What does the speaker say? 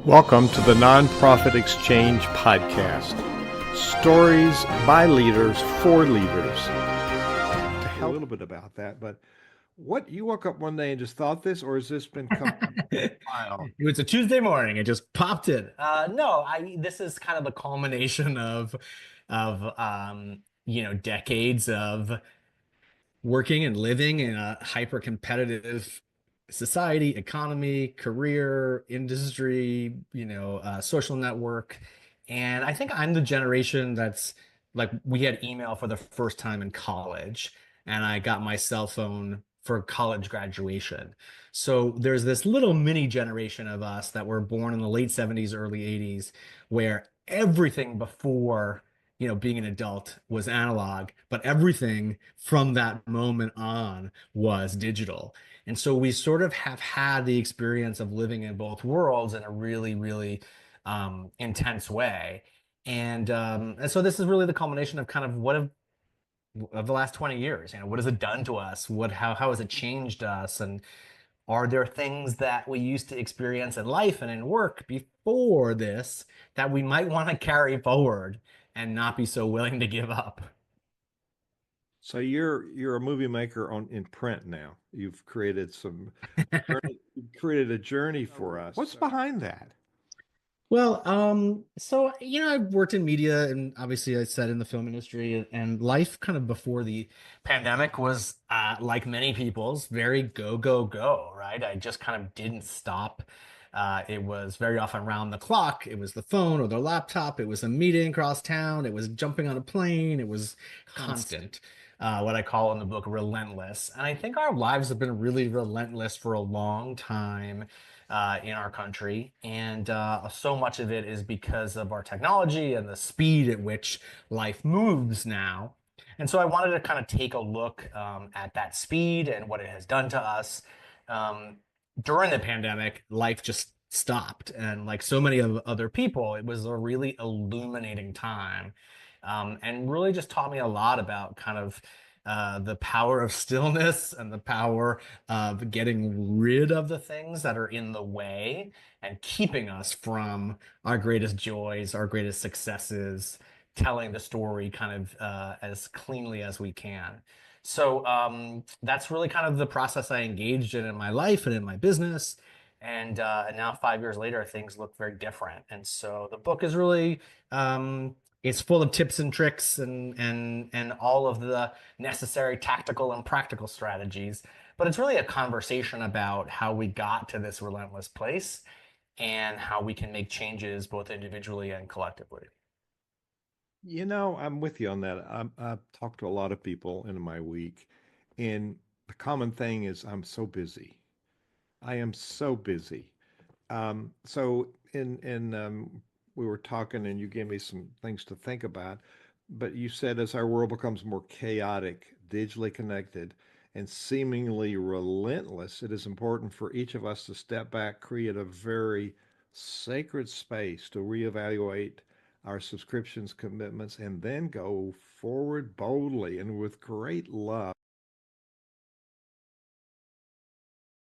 Welcome to the Nonprofit Exchange Podcast. Stories by leaders for leaders. To help a little bit about that, but what, you woke up one day and just thought this, or has this been coming for a while? It was a Tuesday morning. It just popped in. No, this is kind of the culmination of decades of working and living in a hyper competitive society, economy, career, industry, social network. And I think I'm the generation that's like, we had email for the first time in college, and I got my cell phone for college graduation. So there's this little mini generation of us that were born in the late 70s, early 80s, where everything before being an adult was analog, but everything from that moment on was digital. And so we sort of have had the experience of living in both worlds in a really, really intense way. And so this is really the culmination of kind of of the last 20 years. What has it done to us? How has it changed us? And are there things that we used to experience in life and in work before this that we might want to carry forward and not be so willing to give up? So you're a movie maker in print now. You've created you've created a journey for us. What's behind that? Well, I've worked in media, and obviously I said in the film industry, and life kind of before the pandemic was like many people's, very go, go, go, right? I just kind of didn't stop. It was very often round the clock. It was the phone or the laptop. It was a meeting across town. It was jumping on a plane. It was constant. What I call in the book relentless. And I think our lives have been really relentless for a long time in our country. And so much of it is because of our technology and the speed at which life moves now. And so I wanted to kind of take a look at that speed and what it has done to us. Um, During the pandemic, life just stopped. And like so many of other people, it was a really illuminating time, and really just taught me a lot about kind of the power of stillness and the power of getting rid of the things that are in the way and keeping us from our greatest joys, our greatest successes, telling the story kind of as cleanly as we can. So that's really kind of the process I engaged in my life and in my business. And now 5 years later, things look very different. And so the book is really it's full of tips and tricks and all of the necessary tactical and practical strategies. But it's really a conversation about how we got to this relentless place and how we can make changes both individually and collectively. I'm with you on that. I've talked to a lot of people in my week, and the common thing is I'm so busy. I am so busy. So in we were talking, and you gave me some things to think about. But you said as our world becomes more chaotic, digitally connected, and seemingly relentless, it is important for each of us to step back, create a very sacred space to reevaluate our subscriptions, commitments, and then go forward boldly and with great love.